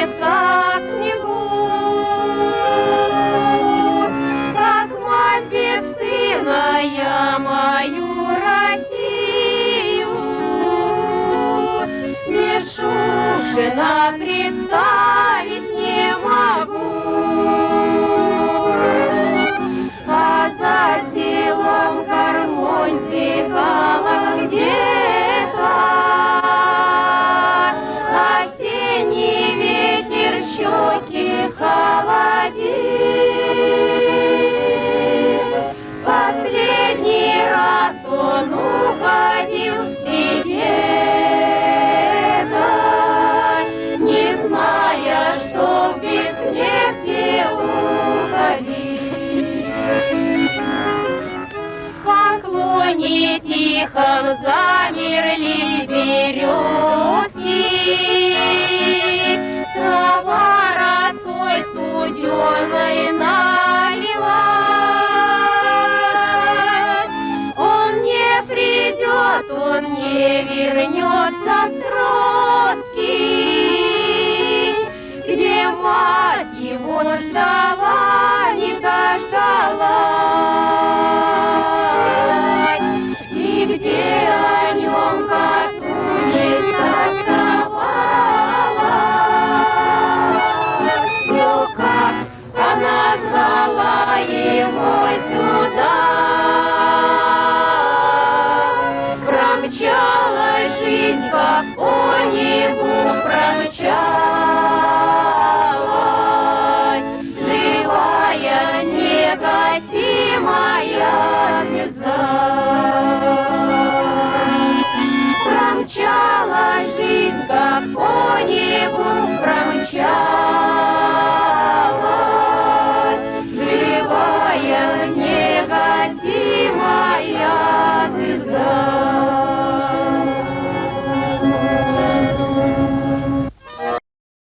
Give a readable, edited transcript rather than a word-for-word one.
станет, как в снегу, как мать без сына я мою Россию Мишушина представить не могу. А за селом кормой вздыхала где-то осенний ветер щеки холодил. Последний раз он уходил в сидето, не зная, что в бессмертие уходил. В поклоне тихом замерли березки, трава росой студеной налилась. Он не придет, он не вернется.